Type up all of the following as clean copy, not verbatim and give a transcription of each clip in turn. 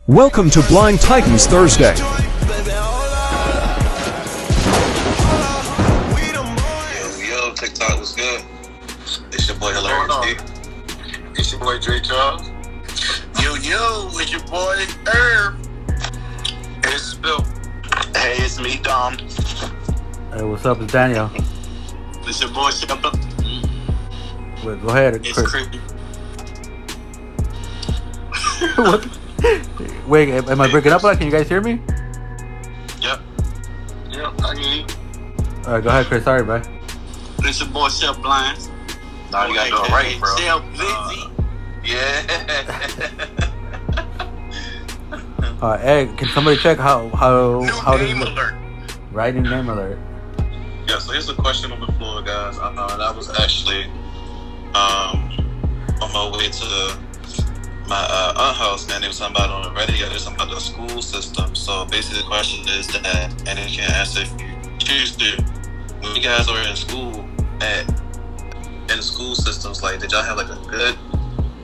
Welcome to Blind Titans Thursday. Yo, TikTok was good. It's your boy Hilarious D. It's your boy Dre Charles. Yo, it's your boy Herb. Hey, this is Bill. Hey, it's me, Dom. Hey, what's up? It's Daniel. It's your boy Shepard. Wait, go ahead, It's Chris. creepy. What? Wait, am I breaking up? Can you guys hear me? Yep, I hear you. Alright, go ahead, Chris. Sorry, bro. It's your boy Shep Blind. Nah, you gotta do it right, bro. Shep Blizzy. Yeah. Hey, can somebody check how New does name it alert. right? New name alert. Yeah, so here's a question on the floor, guys. That was actually on my way to my aunt house, and they was talking about on the radio. They was talking about the school system. So basically, the question is that, and you can answer if you choose to. When you guys were in school, in school systems, like, did y'all have like a good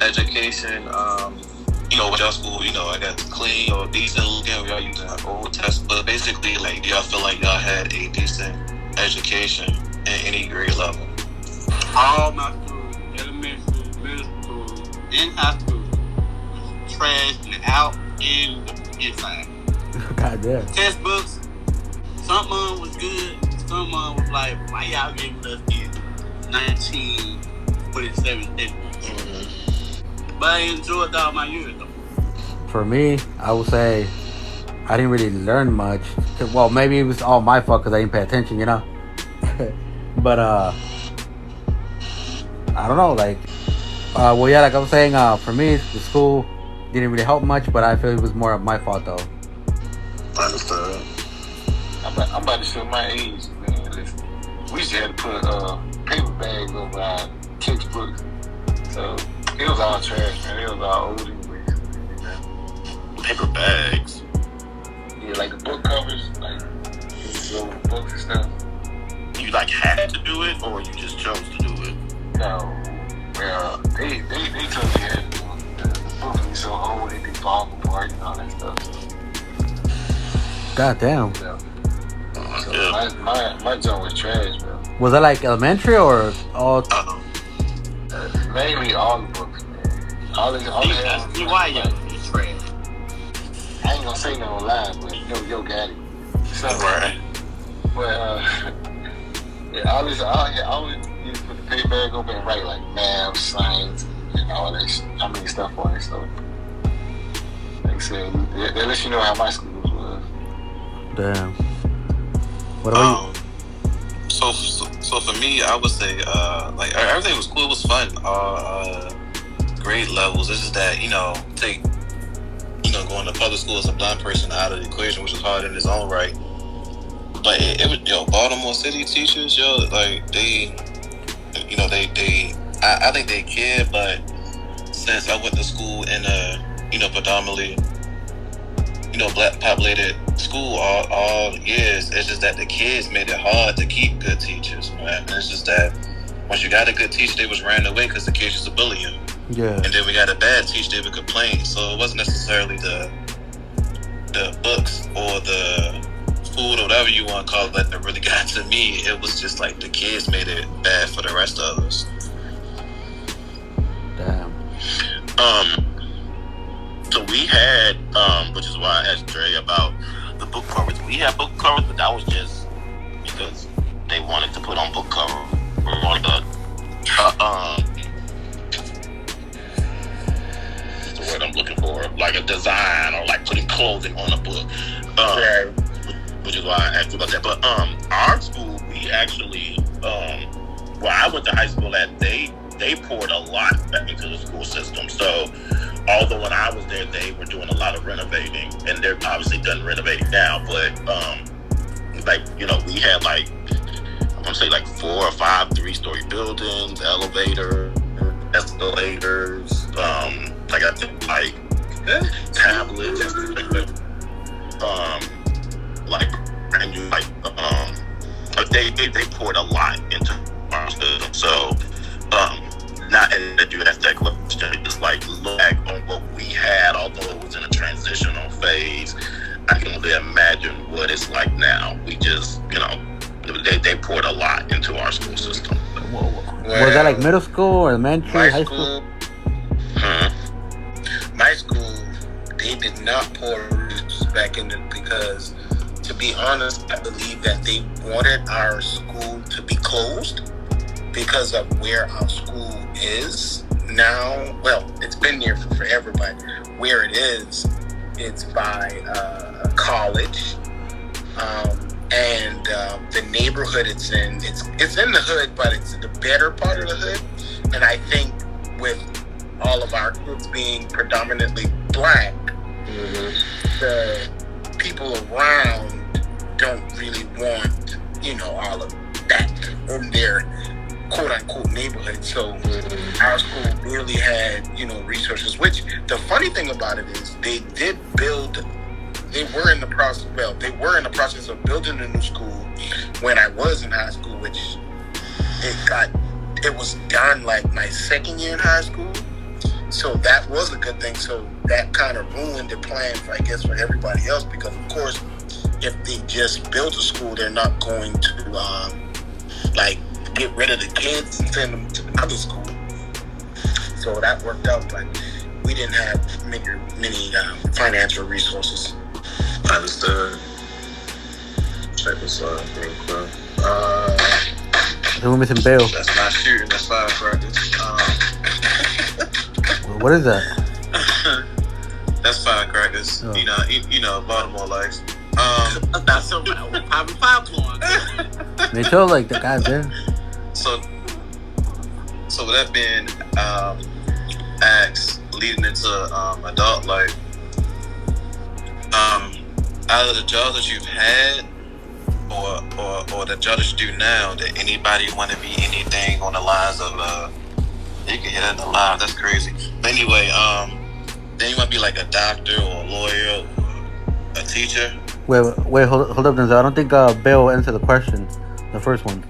education? With y'all school, I got clean or decent looking. We all using like old tests, but basically, like, do y'all feel like y'all had a decent education in any grade level? All my schools, elementary, middle school, and high school, trash and out and inside. God damn. Textbooks, some of them was good, some of them was like, why y'all giving us these 1947 textbooks? But I enjoyed all my years though. For me, I would say I didn't really learn much. Well, maybe it was all my fault because I didn't pay attention, But I don't know, like, like I was saying, for me, the school didn't really help much, but I feel it was more of my fault though. I understand. I'm about to show my age, man. Listen, we used to have to put paper bags over our textbooks, so it was all trash, man. It was all old English. Paper bags. Yeah, like the book covers, like little books and stuff. You like had to do it, or you just chose to do it? No, well, they told me that the books were so old they fall apart and all that stuff. So, God damn. so my joint was trash, bro. Was that like elementary or all? Mainly all the books, man. All the Why y'all trash? I ain't gonna say no lie, but yo got it. So, Right. but yeah, I always used to put the paper bag open and write like math, science, and all that. I mean stuff on it. So, like I said, that lets you know how my schools was. Damn. What about you? So for me, I would say like everything was cool. It was fun. Grade levels. It's just that take going to public school as a blind person out of the equation, which is hard in its own right. But it was Baltimore City teachers, like they I think they care, but since I went to school in a predominantly black populated school all years, it's just that the kids made it hard to keep good teachers, man. And it's just that once you got a good teacher, they was ran away because the kids used to bully them. Yeah. And then we got a bad teacher, they would complain. So it wasn't necessarily the books or the food or whatever you want to call it that really got to me. It was just like the kids made it bad for the rest of us. Damn. So we had, which is why I asked Dre about the book covers. We had book covers, but that was just because they wanted to put on book cover on the word I'm looking for, like a design or like putting clothing on a book. Which is why I asked you about that. But our school, we actually, I went to high school at, they poured a lot back into the school system. So although when I was there, they were doing a lot of renovating, and they're obviously done renovating now, but we had like, I'm gonna say like 4 or 5 3-story buildings, elevator, escalators, like I think like tablets, like brand new, like they poured a lot into our system. So not and to do that question, just like look back on what we had, although it was in a transitional phase, I can only imagine what it's like now. We just, they poured a lot into our school system. Was that like middle school or elementary, high school? My school, they did not pour resources back in it because, to be honest, I believe that they wanted our school to be closed because of where our school is now. Well, it's been there for forever, but where it is, it's by a college, and the neighborhood it's in the hood, but it's the better part of the hood. And I think with all of our kids being predominantly black, the people around don't really want, all of that in their quote-unquote neighborhood. So our school really had, resources, which the funny thing about it is they were in the process of building a new school when I was in high school, which it was done like my second year in high school. So that was a good thing. So that kind of ruined the plan for everybody else, because of course, if they just build a school, they're not going to get rid of the kids and send them to another school. So that worked out, but we didn't have many financial resources. Understood. Check this out real quick. We're missing Bill. That's not shooting. That's firecrackers. What is that? That's firecrackers. Oh. You know, Baltimore life. That's so popping popcorn. They show like the guys there. So with that being asked, leading into adult life, out of the jobs that you've had, or the jobs that you do now, did anybody want to be anything on the lines of you can hear that in the live? That's crazy. But anyway, then you want to be like a doctor or a lawyer or a teacher? Wait, hold up, Denzel. I don't think Bill answered the question, the first one.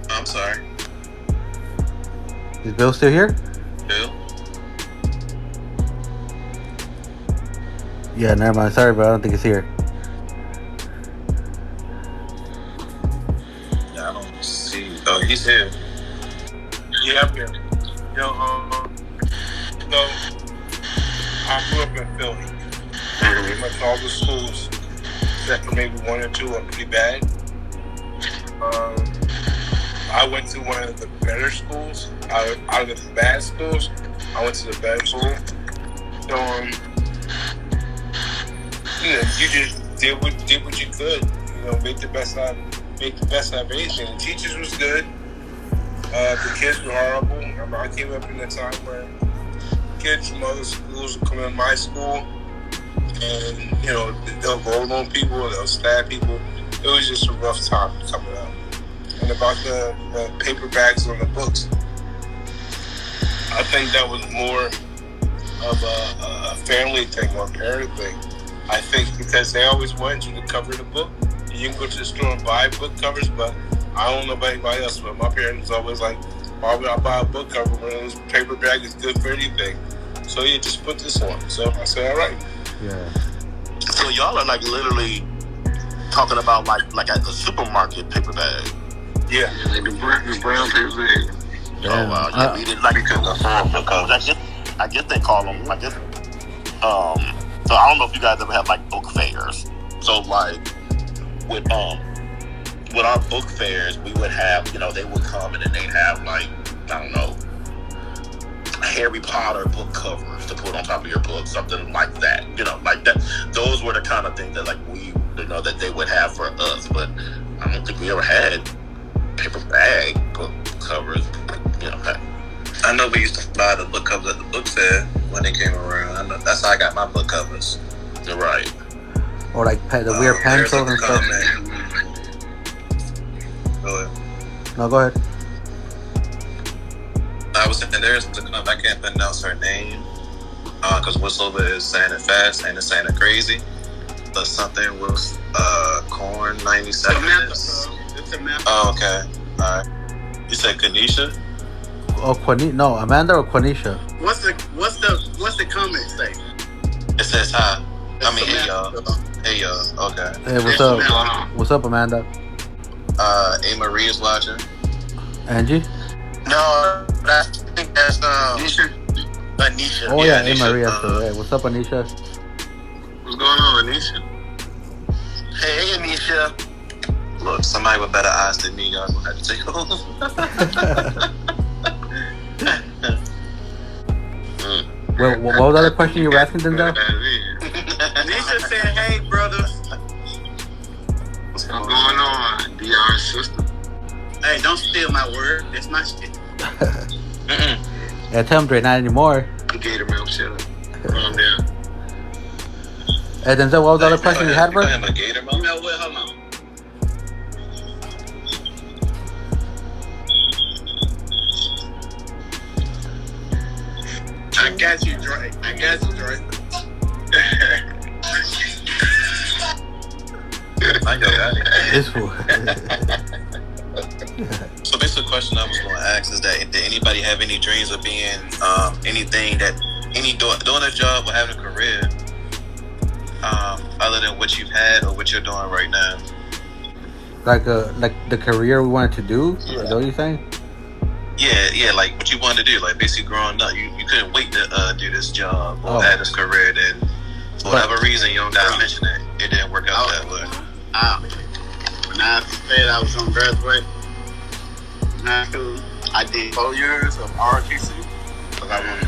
I'm sorry. Is Bill still here? Bill? Yeah, never mind. Sorry, but I don't think he's here. Yeah, I don't see. Oh, he's here. Yeah, I'm here. I grew up in Philly. Pretty much all the schools, except for maybe one or two, are pretty bad. I went to one of the better schools. Out of the bad schools, I went to the better school. So, you just did what you could. Make the best out of anything. The teachers was good. The kids were horrible. I came up in a time where kids from other schools would come in my school, and they'll roll on people, they'll stab people. It was just a rough time coming up. And about the paper bags on the books, I think that was more of a family thing or a parent thing. I think because they always wanted you to cover the book. You can go to the store and buy book covers, but I don't know about anybody else, but my parents was always like, why would I buy a book cover when this paper bag is good for anything? So yeah, just put this on. So I said, all right. Yeah. So y'all are like literally talking about like a supermarket paper bag. Yeah. The brown paper bag. Oh wow, yeah, we didn't like because I guess they call them so I don't know if you guys ever have like book fairs. So like with our book fairs, we would have, they would come and then they'd have like, I don't know, Harry Potter book covers to put on top of your book, something like that. Like that. Those were the kind of things that like we, that they would have for us. But I don't think we ever had paper bag book covers. I know we used to buy the book covers at the book fair when they came around. I know that's how I got my book covers. You're right. Or like the weird pencils and stuff. Go ahead. No, go ahead. I was saying there's a company, I can't pronounce her name because whatsoever is saying it fast and it's saying it crazy. But something with corn 97 minutes. It's Samantha. Oh, okay. All right. You said Kanisha? Oh, no, Amanda or Quanisha? What's the comment say? It says hi. I mean, hey y'all. Hey y'all. Okay. Hey, what's up? What's up, Amanda? A Marie is watching. Angie? No, I think that's Anisha. Oh yeah, Anisha, Marie. Hey, what's up, Anisha? What's going on, Anisha? Hey, Anisha. Look, somebody with better eyes than me, y'all gonna have to take over. What was the other question you were asking, Denzel? Anisha said, "Hey, brothers." What's going on, DR sister? Hey, don't steal my word. That's my shit. Yeah, tell him Dre, not anymore. Gator mouth, shut up. Calm down. Hey, Denzel, what was the other question you had, bro? I am a gator, You know what? Hold on. I got you, Dre. I got you, Dre. I know that. This fool. So basically the question I was going to ask is that did anybody have any dreams of being anything that doing a job or having a career other than what you've had or what you're doing right now? Like the career we wanted to do? Is that what you're saying? Yeah, like what you wanted to do. Like basically growing up, you couldn't wait to do this job or have this career. Then for whatever reason, you don't gotta mention it. It didn't work out that way. When I said I was gonna graduate high school, I did 4 years of ROTC because I wanted to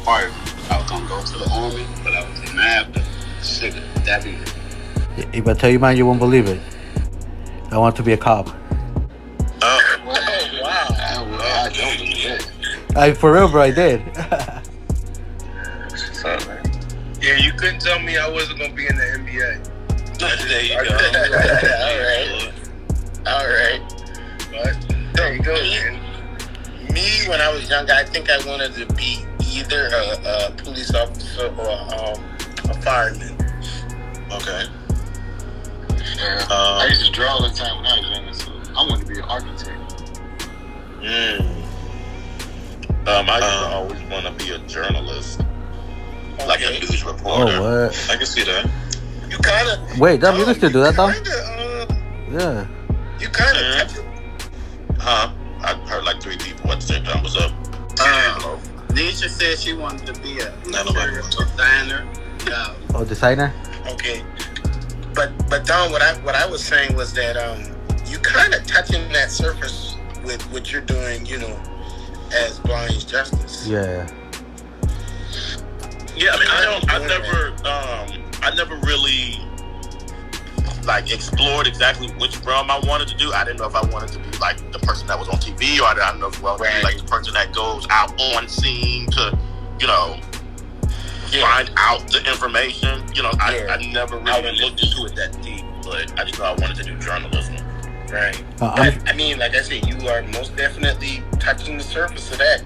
fire. I was gonna go to the Army, but I was in after. Shit, that be it. If I tell you, man, you won't believe it. I want to be a cop. Oh, wow. I don't believe it. For real, bro, I did. Yeah, you couldn't tell me I wasn't gonna be in the NBA. there you go. All right. But there you go, man. Me, when I was younger, I think I wanted to be either a police officer or a fireman. Okay. Yeah. I used to draw all the time when I was younger, so I wanted to be an architect. I used to always want to be a journalist, like a news reporter. Oh, what? I can see that. You kind of Wait, Dom, you can still do that, though? Yeah. You kind of touch it. Huh? I heard like 3 people at the same time. What's up? Nisha said she wanted to be a designer. Yeah. Oh, designer? Okay. But Don, what I was saying was that you kind of touching that surface with what you're doing, you know, as Blind Justice. Yeah. Yeah, I mean, I never really like explored exactly which realm I wanted to do. I didn't know if I wanted to be like the person that was on TV, or I didn't know if I wanted to be like the person that goes out on scene to, you know, find out the information. You know, I never really looked into it that deep, but I just know I wanted to do journalism. Right. I mean, like I said, you are most definitely touching the surface of that.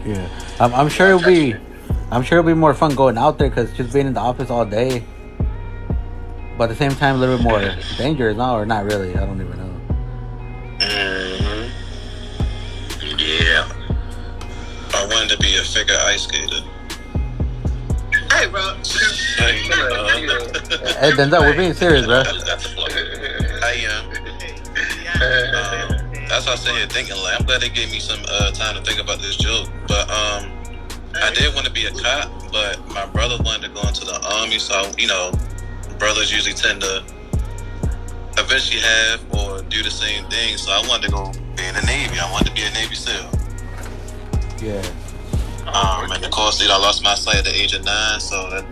Yeah. I'm sure it'll be more fun going out there because just being in the office all day. But at the same time, a little bit more dangerous now, or not really. I don't even know. Yeah. I wanted to be a figure ice skater. Hey, bro. Hey, Denzel, we're being serious, bro. I am. That's why I sit here thinking, like, I'm glad they gave me some time to think about this joke. But I did want to be a cop, but my brother wanted to go into the Army, so, you know, brothers usually tend to eventually have or do the same thing. So I wanted to go be in the Navy. I wanted to be a Navy SEAL. Yeah. And of course, I lost my sight at the age of 9, so that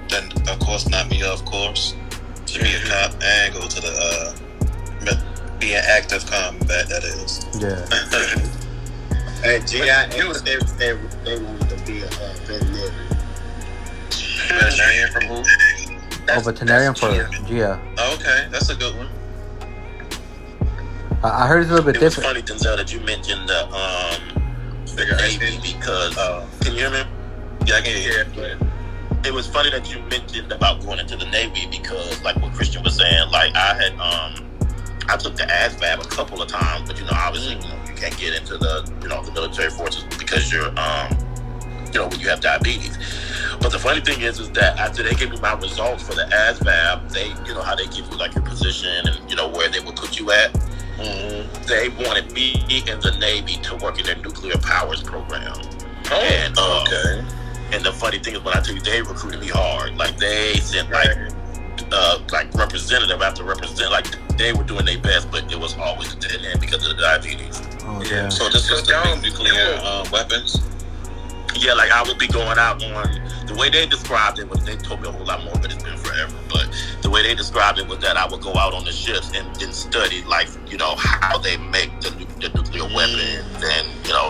of course knocked me off course to be a cop and go to the be an active combat. That is. Yeah. They wanted to be a veterinarian. Veterinarian from who? Veterinarian for Gia. Oh, okay, that's a good one. I heard it's a little bit different. It was funny, Denzel, that you mentioned the Navy because can you hear me? Yeah, I can hear you. But it was funny that you mentioned about going into the Navy because, like what Christian was saying, like I took the ASVAB a couple of times, but you know, obviously, you know, you can't get into the, you know, the military forces because you're when you have diabetes. But the funny thing is that after they gave me my results for the ASVAB, they, how they give you like your position and where they would put you at. They wanted me in the Navy to work in their nuclear powers program. And and the funny thing is, when I tell you, they recruited me hard. Like they sent like representative after representative. Like they were doing their best, but it was always a dead end because of the diabetes. Oh, yeah. So this is the nuclear weapons. Yeah, like I would be going out on the way they described it was they told me a whole lot more, but it's been forever. But the way they described it was that I would go out on the ships and study like how they make the nuclear weapons and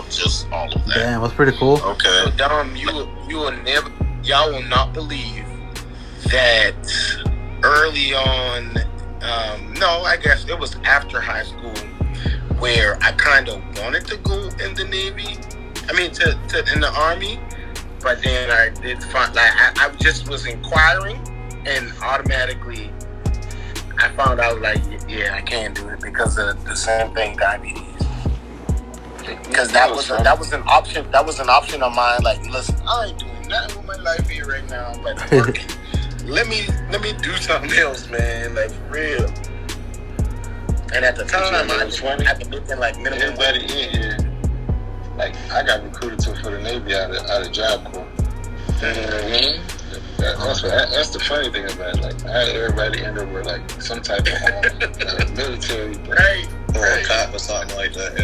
just all of that. Damn, that's pretty cool. Okay. So, Dom, y'all will not believe that early on, no, I guess it was after high school where I kind of wanted to go in the Navy. I mean, to in the Army, but then I did find I just was inquiring, and automatically I found out I can't do it because of the same thing, diabetes. Because that was an option. That was an option of mine. Like, listen, I ain't doing nothing with my life here right now, but working. let me do something else, man. Like for real. And at the time, I was making like minimum wage. Like I got recruited for the Navy out of Job Corps. That's the funny thing about it. Like I had everybody end up with like some type of military, right? Or a cop or something like that.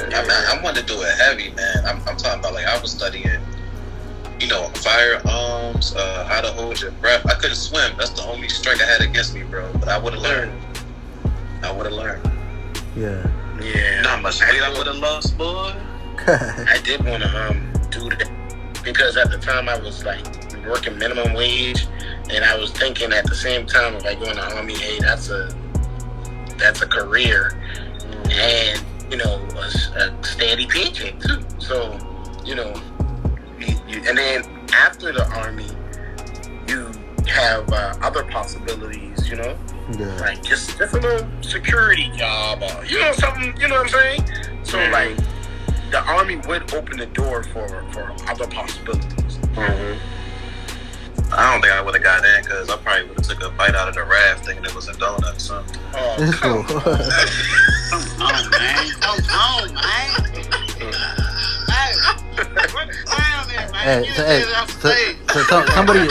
Yeah. I wanted to do it heavy, man. I'm talking about like I was studying, firearms, how to hold your breath. I couldn't swim. That's the only strength I had against me, bro. But I would have learned. Yeah. Yeah. Not much weight I would have lost, boy. I did want to do that because at the time I was like working minimum wage, and I was thinking at the same time, if I go in the Army, hey, that's a career, and a steady paycheck too. So and then after the Army, you have other possibilities, like just a little security job or something, what I'm saying? So like the Army would open the door for other possibilities. I don't think I would have got in because I probably would have took a bite out of the raft thinking it was a donut or something. Oh, come on, man. Come on, man.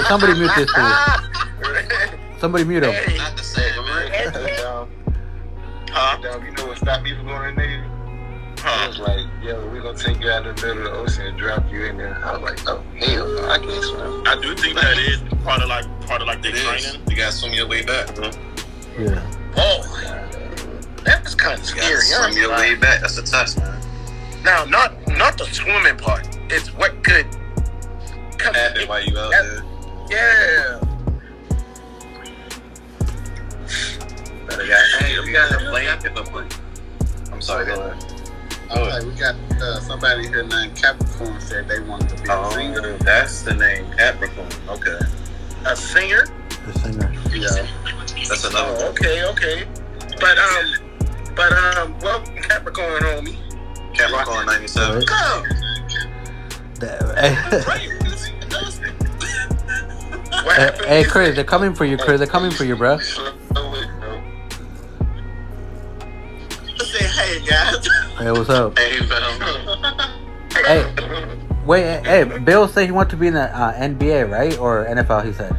Somebody mute this fool. Somebody mute him. Not the same, man. You know what stopped me from going in the Navy? It was like, we're gonna take you out in the middle of the ocean and drop you in there. I was like, oh hell no, I can't swim. I do think that is part of like their training. You gotta swim your way back, bro. Yeah. Oh, that's kind of scary. Swim your way back. That's a test, man. Now, not the swimming part. It's what could happen while you out there. Yeah. We got a plan. I'm sorry, go ahead. Okay, we got somebody here named Capricorn said they wanted to be a singer. That's the name, Capricorn. Okay. A singer? The singer. Yeah. That's another one. Okay. But well, Capricorn, homie. Capricorn 97. Come. Hey, Chris, they're coming for you, Chris. They're coming for you, bro. Say hey, guys. Hey, what's up? Hey, Hey, wait, hey, Bill said he wanted to be in the NBA, right? Or NFL, he said.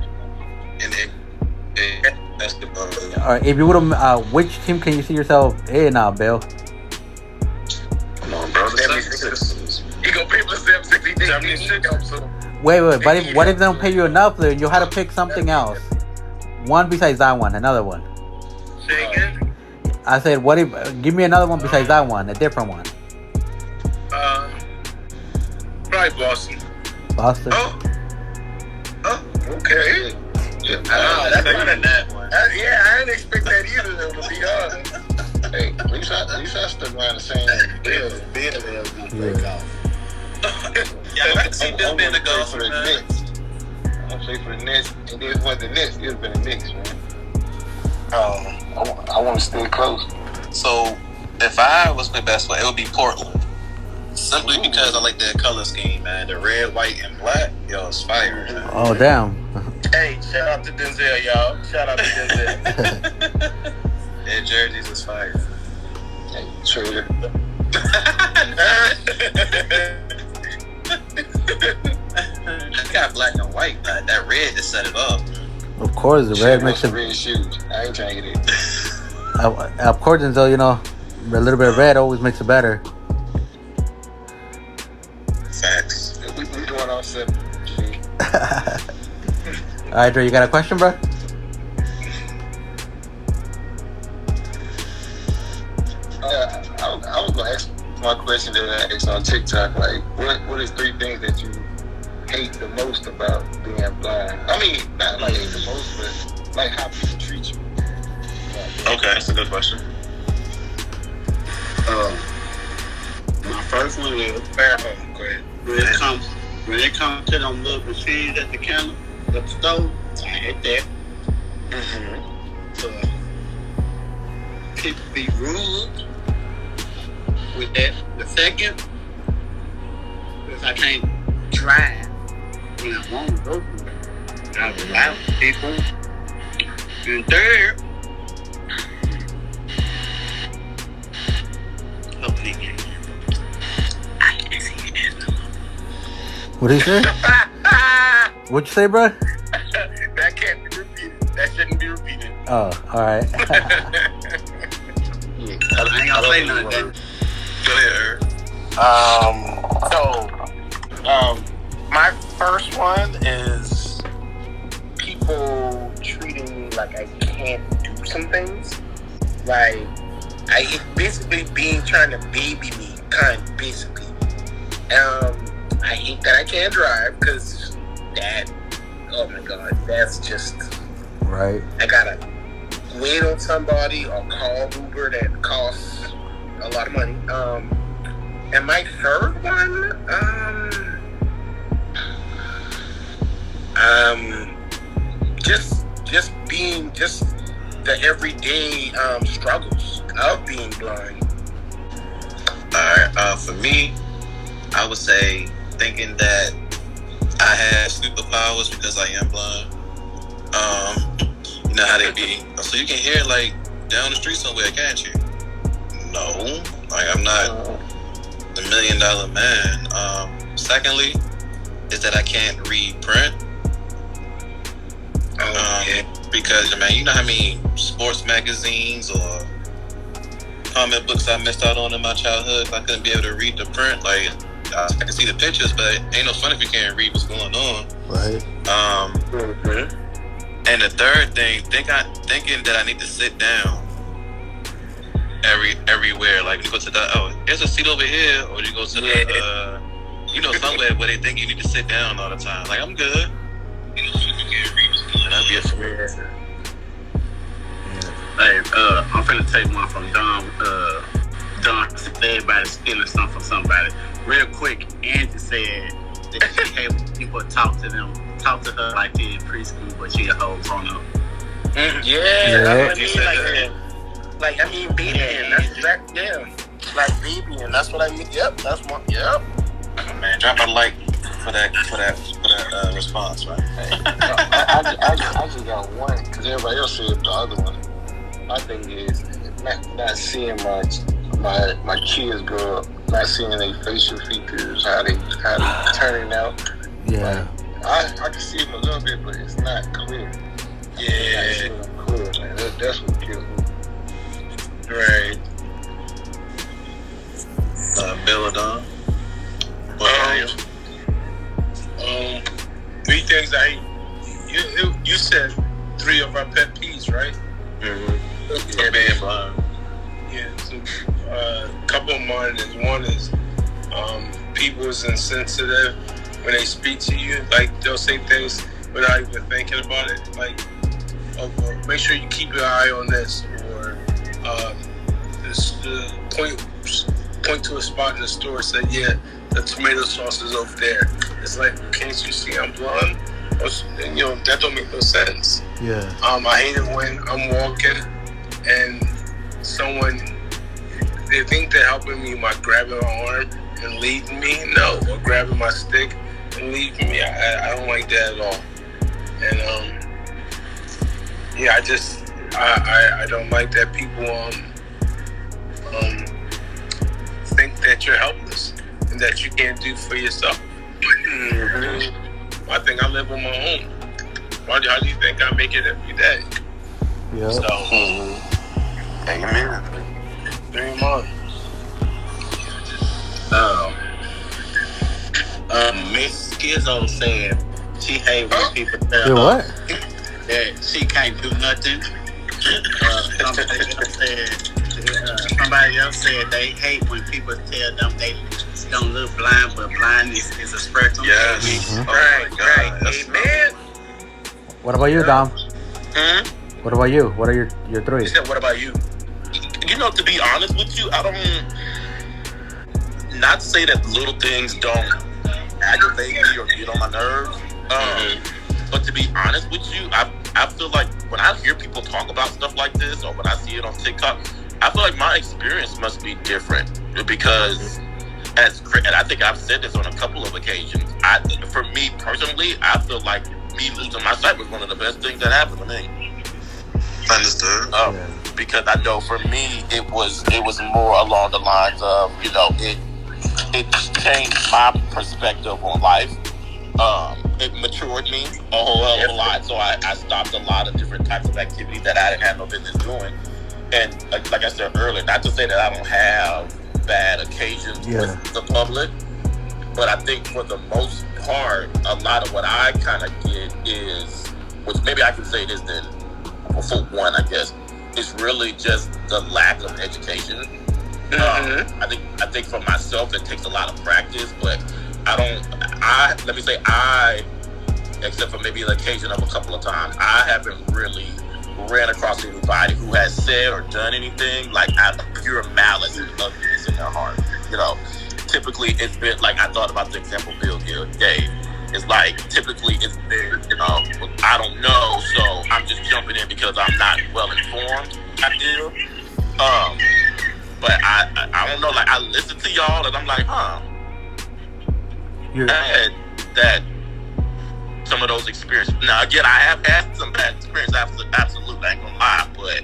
Basketball. Alright, if you would have, which team can you see yourself in, Bill? Come on, bro. The 76ers. He gonna pay for the 76. Wait, but what if they don't pay you enough, then you'll have to pick something else. One besides that one, another one. Say again? I said, what if, give me another one besides that one, a different one. Probably Boston. Boston? Oh, okay. That's better than that one. I didn't expect that either, though, to be honest. Hey, at least I stuck around the same deal. I can see Bill being the golf for the Knicks. I played for the Nets, and then for the Nets, it would have been the Knicks, man. I want to stay close. So, if I was the best one, it would be Portland. Simply because I like that color scheme, man. The red, white, and black, yo, it's fire. Man. Oh damn. Hey, shout out to Denzel, y'all. Shout out to Denzel. Their jerseys is fire. Hey, true. I got black and white, but that red to set it up. Of course, the red makes it. Red shoes. I ain't trying to get it. Of course, Denzel, you know, a little bit of red always makes it better. Facts. We doing all seven. All right, Dre, you got a question, bro? I was gonna ask my question that I asked on TikTok. Like, what is 3 things that you hate the most about being blind? I mean, not like hate the most, but like how people treat you. Okay, that's a good question. My first one is Go ahead. when it comes to them little machines at the counter, at the stove, I hate that. People be rude with that. The second is I can't drive when I want to go through. I was out with people. And third, I can't see it. What did you say? What'd you say, bro? That can't be repeated. That shouldn't be repeated. Oh, all right. I ain't gonna say none of that. Go ahead, My first one is people treating me like I can't do some things. Like, I basically trying to baby me, basically. I hate that I can't drive, because that, oh my god, that's just, Right. I gotta wait on somebody or call Uber that costs a lot of money. And my third one, just the everyday struggles of being blind. Alright, for me, I would say thinking that I have superpowers because I am blind. You know how they be. So you can hear like down the street somewhere, can't you? No, like I'm not the $1 million man. Secondly, is that I can't read print. Because man, you know how many sports magazines or comic books I missed out on in my childhood. I couldn't be able to read the print. Like I can see the pictures, but it ain't no fun if you can't read what's going on. Right. And the third thing, thinking that I need to sit down everywhere. Like you go to there's a seat over here, or you go to the somewhere where they think you need to sit down all the time. Like I'm good. You can't read what's going on. That'd be it for me. Hey, I'm finna take one from Don. Don said everybody stealing something from somebody. Real quick, Angie said that she hates people talk to her like they're in preschool, but she a whole grown up. Yeah, that's what I mean. Like I mean, babying. That's exact. Yeah, like babying. That's what I mean. Yep, that's one. Yep. Man, drop a like for that response, right? I just got one because everybody else said the other one. My thing is not seeing my kids grow up, not seeing their facial features, how they turning out. Yeah. Like, I can see them a little bit, but it's not clear. Yeah. It's not clear, man. That's what kills me. Right. Bill or Don? Three things I hate. You said 3 of our pet peeves, right? For being blind. Yeah. So, a couple of mine is one is people is insensitive when they speak to you. Like they'll say things without even thinking about it. Like, make sure you keep your eye on this, or point to a spot in the store. Say, yeah, the tomato sauce is over there. It's like, can't you see I'm blind? That don't make no sense. Yeah. I hate it when I'm walking and someone, they think they're helping me by grabbing my arm, and leaving me, no, or grabbing my stick and leaving me. I don't like that at all. And yeah, I don't like that people think that you're helpless and that you can't do for yourself. I think I live on my own. How do you think I make it every day? Yeah. So, Amen. very much. Miss Skizzo said she hate when people tell Hey, her what? that she can't do nothing. Somebody else said they hate when people tell them they don't look blind, but blindness is a spectrum. Yes. Mhm. Right. That's Amen. What about you, Dom? What about you? What are your three? He said, what about you? You know, to be honest with you, I don't. Not to say that little things don't aggravate me or get on my nerves. But to be honest with you, I feel like when I hear people talk about stuff like this, or when I see it on TikTok, I feel like my experience must be different because, and I think I've said this on a couple of occasions. For me personally, I feel like me losing my sight was one of the best things that happened to me. Understood. Because I know for me it was more along the lines of, you know, it changed my perspective on life. It matured me a whole lot, so I stopped a lot of different types of activities that I didn't have no business doing. And like I said earlier, not to say that I don't have bad occasions with the public, but I think for the most part, a lot of what I kind of get is, which maybe I can say this then, for one, I guess, is really just the lack of education. I think for myself, it takes a lot of practice, but let me say, except for maybe the occasion of a couple of times, I haven't really ran across anybody who has said or done anything like out of pure malice and ugliness in their heart. You know, typically it's been like, I thought about the example Bill gave. It's like, typically it's been, you know, I don't know, so I'm just jumping in because I'm not well informed, I feel. But I don't know, like, I listen to y'all and I'm like, I had that, some of those experiences. Now, again, I have had some bad experiences, absolutely, I ain't gonna lie, but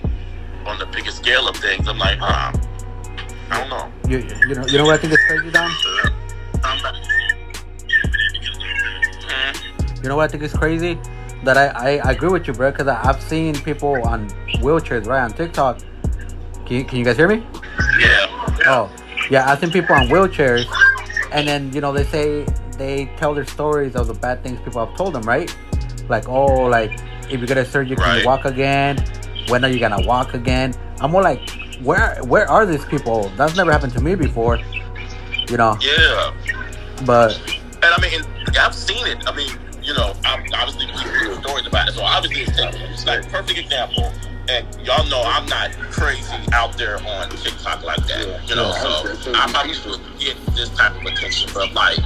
on the bigger scale of things, I'm like, I don't know. You know what I think is crazy, Dom? You know what I think is crazy? That I agree with you, bro, because I've seen people on wheelchairs, right, on TikTok. Can you guys hear me? Yeah. Oh, yeah, I've seen people on wheelchairs, and then, you know, they tell their stories of the bad things people have told them, right? Like, oh, like, if you get a surgery, can you walk again? When are you gonna walk again? I'm more like, where are these people? That's never happened to me before, you know? Yeah. But, and I mean, I've seen it. I mean, you know, obviously we hear stories about it, so obviously it's like a perfect example. And y'all know I'm not crazy out there on TikTok like that, you know. So I'm not used to get this type of attention, but like,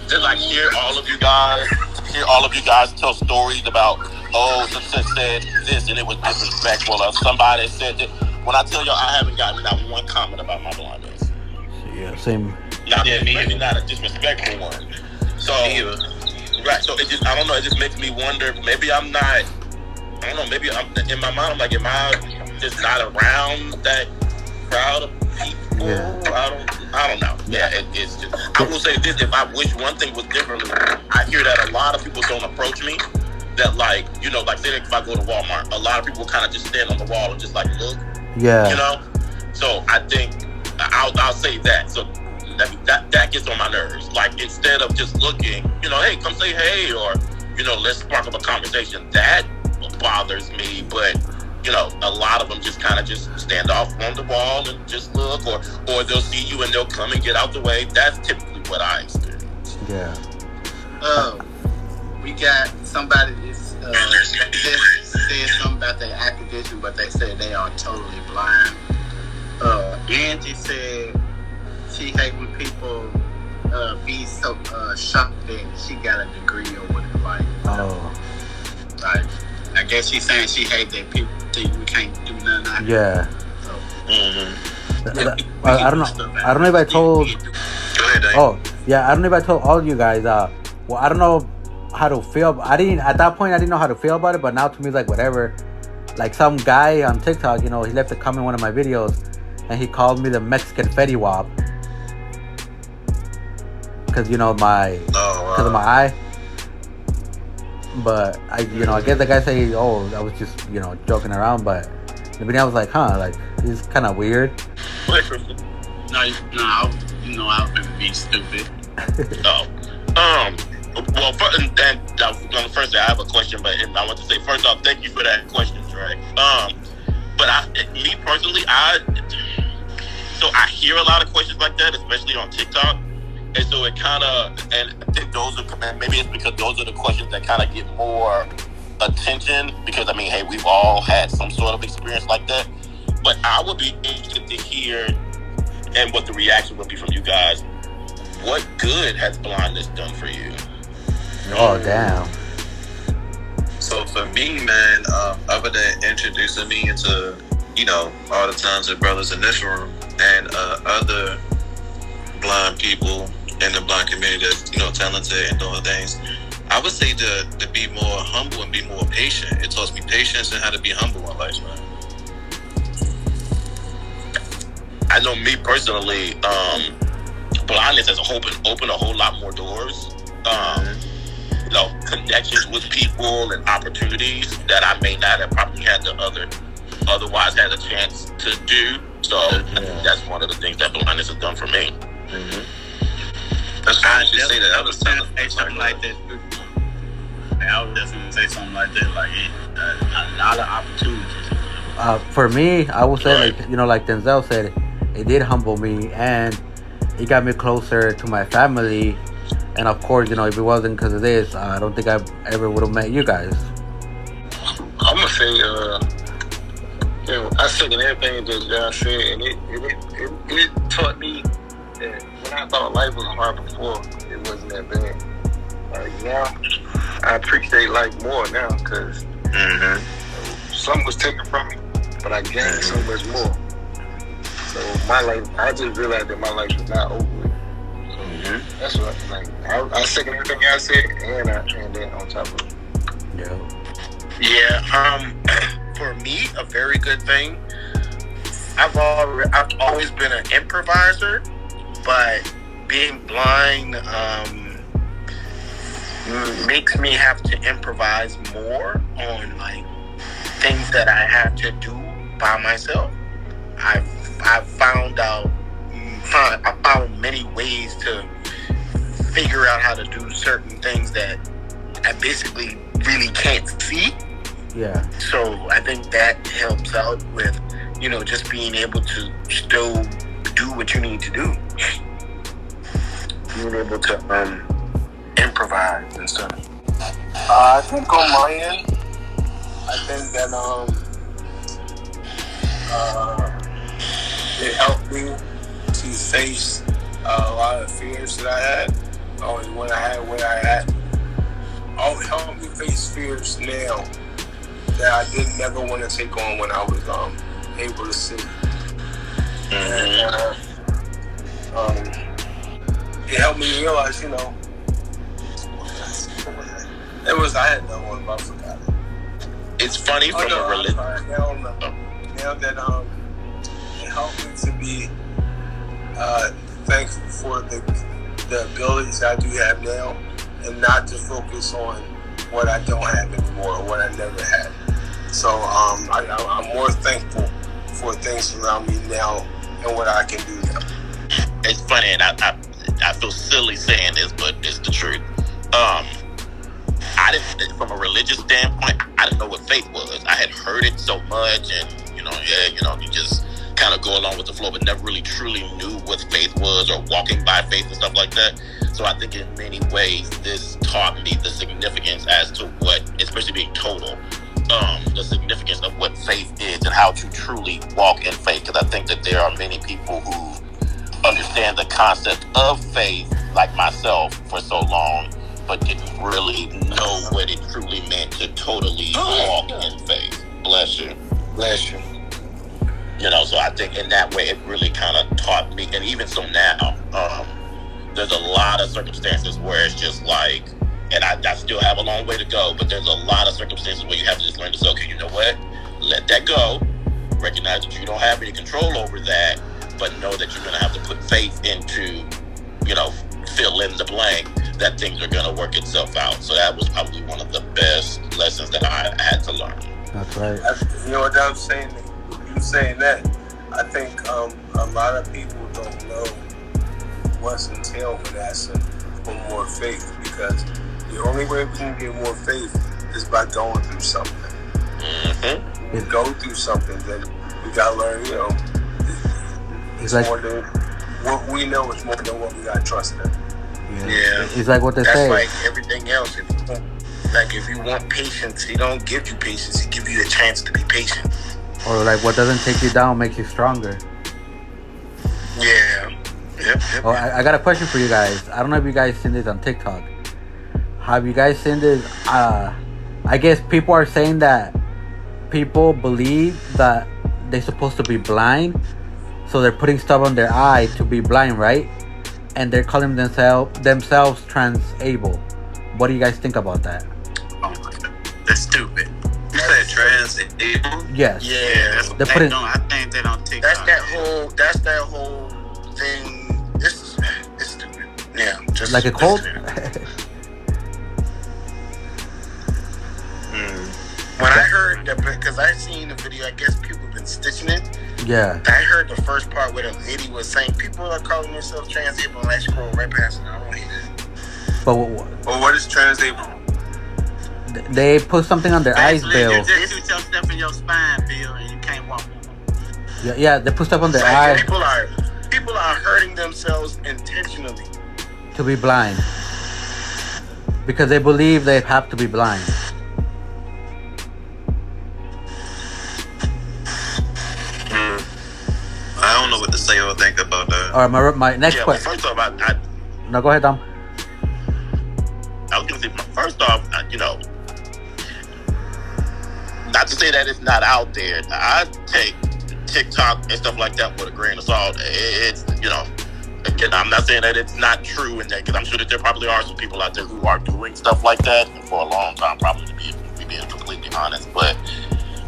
to like hear all of you guys tell stories about, oh, such said this and it was disrespectful, or somebody said that. When I tell y'all, I haven't gotten not one comment about my blindness. Yeah, same. Maybe not a disrespectful one. So, right. So it just, I don't know. It just makes me wonder. Maybe I'm not. I don't know. Maybe I'm in my mind. I'm like, am I just not around that crowd of people? Yeah. I don't know. Yeah. It's just. I will say this: if I wish one thing was differently, I hear that a lot of people don't approach me. That, like, you know, like, say if I go to Walmart, a lot of people kind of just stand on the wall and just like look. Yeah. You know. So I think I'll say that. So that gets on my nerves. Like, instead of just looking, you know, hey, come say hey, or, you know, let's spark up a conversation. That bothers me. But, you know, a lot of them just kind of just stand off on the wall and just look, or they'll see you and they'll come and get out the way. That's typically what I experience. Yeah. We got somebody that said something about their acquisition, but they said they are totally blind. Angie said she hate when people be so shocked that she got a degree or whatever. Like, like, I guess she's saying she hate that people think we can't do nothing. Yeah. So, I don't know if I told. ahead, Dane. Oh, yeah. I don't know if I told all you guys. Well, I don't know how to feel. I didn't at that point. I didn't know how to feel about it. But now to me, it's like whatever. Like some guy on TikTok, he left a comment in one of my videos, and he called me the Mexican Fetty Wap because because of my eye. But I guess the guy say, oh, I was just joking around. But the video I was like, like he's kind of weird. No, I've been being stupid. Well, first I have a question, but I want to say first off, thank you for that question, Trey. But me personally, I hear a lot of questions like that, especially on TikTok, and so it kind of, and I think maybe it's because those are the questions that kind of get more attention because hey, we've all had some sort of experience like that. But I would be interested to hear and what the reaction would be from you guys. What good has blindness done for you? Oh, damn. So for me, man, other than introducing me into, all the times of brothers in this room and other blind people in the blind community that's, talented and doing things, I would say to be more humble and be more patient. It taught me patience and how to be humble in life, man. I know me personally, blindness has opened a whole lot more doors. Connections with people and opportunities that I may not have probably had otherwise had a chance to do. So I think that's one of the things that blindness has done for me. Mm-hmm. That's why I should say that. I was telling something like that. I would definitely say something like that. Like a lot of opportunities. For me, I would say like Denzel said, it did humble me and it got me closer to my family. And of course, if it wasn't because of this, I don't think I ever would have met you guys. I'm gonna say, I second everything that y'all said, and it taught me that when I thought life was hard before, it wasn't that bad. Now, I appreciate life more now because something was taken from me, but I gained so much more. So my life, I just realized that my life was not over with. That's what I second everything y'all said, and then on top of it. Yeah. For me, a very good thing. I've always been an improviser, but being blind makes me have to improvise more on things that I have to do by myself. I found many ways to figure out how to do certain things that I basically really can't see. Yeah. So I think that helps out with, just being able to still do what you need to do. Being able to improvise and stuff. I think on my end, I think that it helped me to face a lot of fears that I had. Always when I had. Always helped me face fears now that I didn't never want to take on when I was able to see. And it helped me realize, I had no one, but I forgot it. It's funny from a religion. Now that it helped me to be thankful for the abilities I do have now, and not to focus on what I don't have anymore or what I never had. So I'm more thankful for things around me now and what I can do now. It's funny, and I feel silly saying this, but it's the truth. I didn't, from a religious standpoint, I didn't know what faith was. I had heard it so much, and you just kind of go along with the flow, but never really truly knew what faith was or walking by faith and stuff like that. So I think in many ways, this taught me the significance as to what, especially being total, the significance of what faith is and how to truly walk in faith. Because I think that there are many people who understand the concept of faith, like myself, for so long, but didn't really know what it truly meant to totally walk in faith. Bless you. Bless you. So I think in that way, it really kind of taught me, and even so now, there's a lot of circumstances where it's just like, and I still have a long way to go, but there's a lot of circumstances where you have to just learn to say, okay, you know what? Let that go. Recognize that you don't have any control over that, but know that you're going to have to put faith into, fill in the blank, that things are going to work itself out. So that was probably one of the best lessons that I had to learn. That's right. You know what I'm saying? You saying that, I think a lot of people don't know what's entailed with asking for more faith, because the only way we can get more faith is by going through something. Mm-hmm. We go through something, then we gotta learn, it's like, more than what we know is more than what we gotta trust in. Yeah. It's like what they That's say. like everything else. If you want patience, he don't give you patience. He give you a chance to be patient. Or like what doesn't take you down makes you stronger. Yeah. Yep. Oh, I got a question for you guys. I don't know if you guys seen this on TikTok. Have you guys seen this? I guess people are saying that people believe that they're supposed to be blind, so they're putting stuff on their eye to be blind, right? And they're calling themselves trans-able. What do you guys think about that? Oh, that's stupid. You said trans-able? Yes. Yeah. They put it. I think they don't take That's that whole thing. It's stupid. Yeah. Just Like a cult? When I heard that, because I seen the video, I guess people have been stitching it. Yeah. I heard the first part where the lady was saying people are calling themselves trans-able, and I scrolled right past it. I don't hate it. But what is trans-able? they put something on their eyes, Bill. You just shoot your step in your spine, Bill, and you can't walk. Yeah, they put stuff on their Like, eyes people are hurting themselves intentionally. to be blind because they believe they have to be blind. I don't know what to say or think about that. All right, my next question. First off, No, go ahead, Dom. I was going to say, first off, not to say that it's not out there. I take TikTok and stuff like that with a grain of salt. It's, again, I'm not saying that it's not true, and that, because I'm sure that there probably are some people out there who are doing stuff like that for a long time, probably, to be being completely honest. But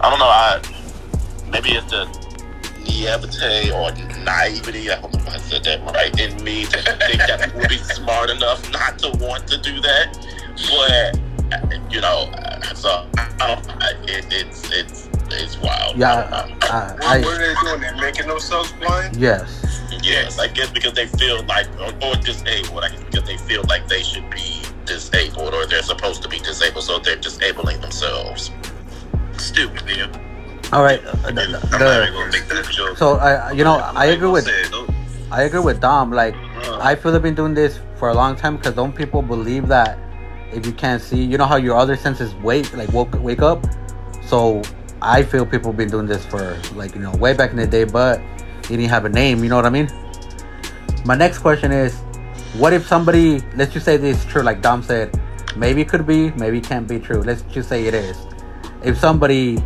I don't know. Maybe it's the naivete or naivety, I hope I said that right, in me to think that people would be smart enough not to want to do that. But so it's wild. Yeah, what are they doing? They're making themselves blind? Yes, I guess because they feel like, or disabled. I guess because they feel like they should be disabled, or they're supposed to be disabled, so they're disabling themselves. Stupid, man. all right. I'm not even gonna make that joke. So I agree with Dom. Like, I feel they've been doing this for a long time because don't people believe that if you can't see, you know how your other senses wake up? So I feel people have been doing this for way back in the day, but you didn't have a name, you know what I mean? My next question is, what if somebody, let's just say this is true, like Dom said, maybe it could be, maybe it can't be true. Let's just say it is. If somebody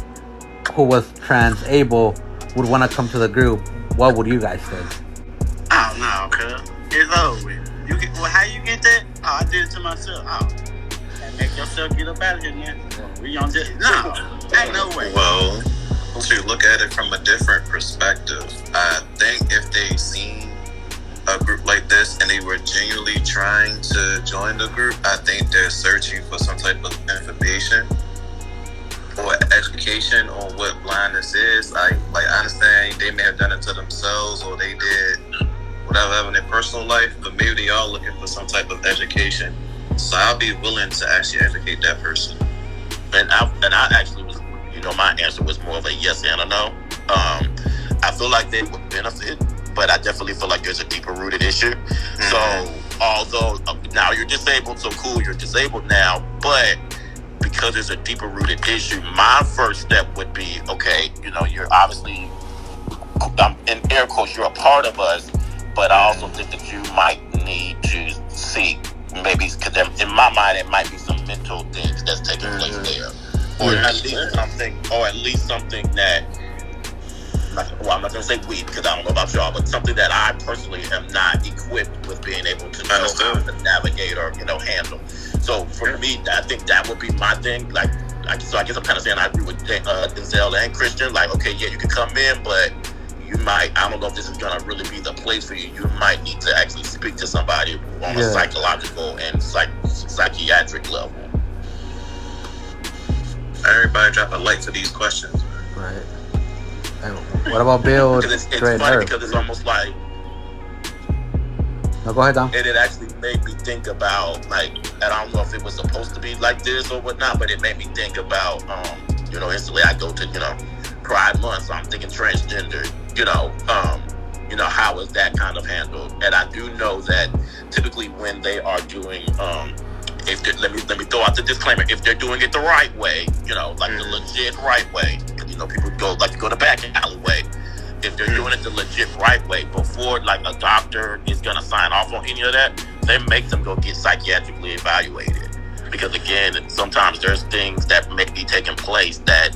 who was trans-able would want to come to the group, what would you guys think? Oh, no, cuz. It's over with. How you get that? Oh, I did it to myself. Oh. Make yourself get up out of here, man. We on this. No, ain't no way. Well, to look at it from a different perspective, I think if they seen a group like this and they were genuinely trying to join the group, I think they're searching for some type of information or education on what blindness is. I understand they may have done it to themselves or they did whatever in their personal life, but maybe they are looking for some type of education. So I'll be willing to actually educate that person. And I actually was, my answer was more of a yes and a no. I feel like they would benefit, but I definitely feel like there's a deeper rooted issue. Mm-hmm. So although now you're disabled, so cool, you're disabled now, but because there's a deeper rooted issue, my first step would be, okay, you're obviously, in air quotes, you're a part of us, but I also think that you might need to seek, maybe, because in my mind, it might be some mental things that's taking place there. Or at least something that I'm not going to say we because I don't know about y'all, but something that I personally am not equipped with being able to know how to navigate or handle. So for me, I think that would be my thing. So I guess I'm kind of saying I agree with Denzel and Christian. Like, okay, yeah, you can come in, but you might, I don't know if this is going to really be the place for you. You might need to actually speak to somebody on a psychological and psychiatric level. Everybody drop a light to these questions. Right. And what about Bill? It's funny because it's almost like. No, go ahead, Dom. And it actually made me think about, like, and I don't know if it was supposed to be like this or whatnot, but it made me think about, instantly I go to, Pride Month, so I'm thinking transgender, how is that kind of handled? And I do know that typically when they are doing, let me throw out the disclaimer, if they're doing it the right way, the legit right way, because, people like to go the back alleyway. If they're doing it the legit right way, before like a doctor is gonna sign off on any of that, they make them go get psychiatrically evaluated. Because again, sometimes there's things that may be taking place that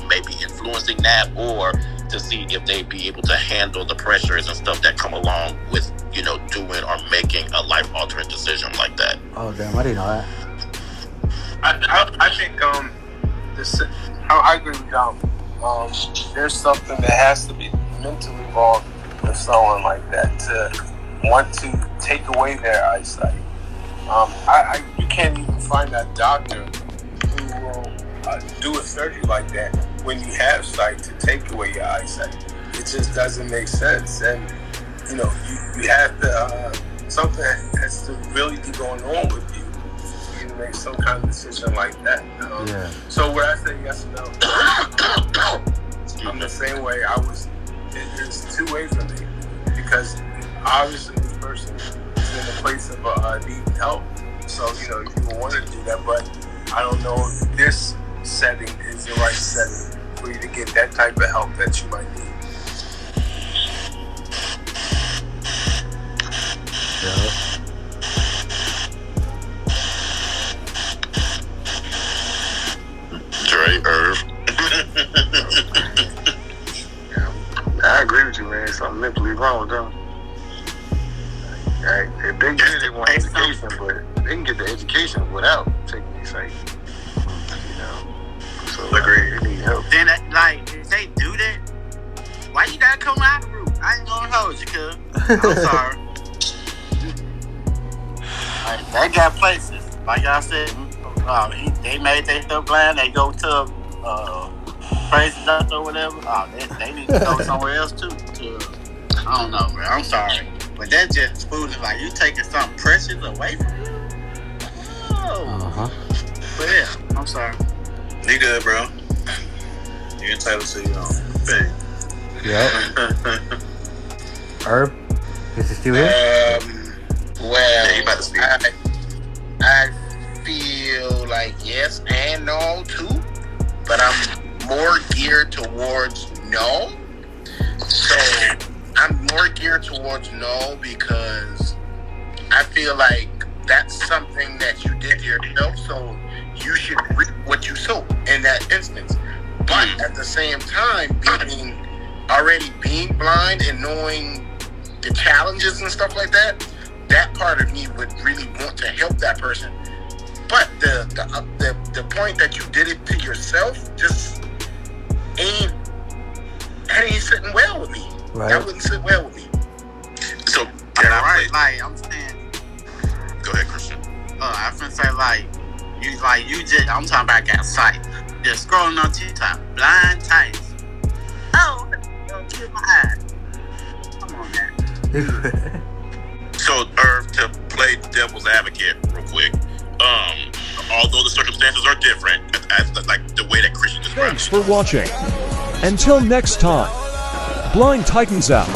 may be influencing that, or to see if they be able to handle the pressures and stuff that come along with doing or making a life altering decision like that. Oh damn, I didn't know that. I think I agree with Dom. There's something that has to be mentally wrong with someone like that to want to take away their eyesight. You can't even find a doctor who will do a surgery like that when you have sight to take away your eyesight. It just doesn't make sense. And you have to something has to really be going on with you for you to make some kind of decision like that. So when I say yes or no, I'm the same way. There's two ways for me, because obviously this person is in a place of needing help. So you will want to do that, but I don't know if this setting is the right setting for you to get that type of help that you might need. Dre, Irv. I agree with you, man. Something mentally wrong with them. If they get it, they want education, but they can get the education without taking the sight. So Agreed. They need help. Then, if they do that, why you gotta come out of the room? I ain't gonna hold you, cuz. I'm sorry. They got places, like I said, they made their stuff blind, they go to crazy doctor or whatever. They need to go somewhere else too. I don't know, man. I'm sorry. But that's just foolish. Like, you taking something precious away from you? Oh. But yeah, I'm sorry. You good, bro. You're entitled to your own thing. Yep. Herb, is it still here? Well, he about to speak. I feel like yes and no too, but I'm more geared towards no. So I'm more geared towards no because I feel like that's something that you did yourself, so you should reap what you sow in that instance. But at the same time, being blind and knowing the challenges and stuff like that, that part of me would really want to help that person. But the point that you did it to yourself just ain't sitting well with me. Right. That wouldn't sit well with me. So I'm saying. Go ahead, Christian. I finna say you just. I'm talking about got sight. Just scrolling on TikTok, Blindtitans. Oh, don't kill my eyes. Come on, man. So, Irv, to play devil's advocate real quick, although the circumstances are different, as like the way that Christian described Thanks for watching. Until next time, Blind Titans out.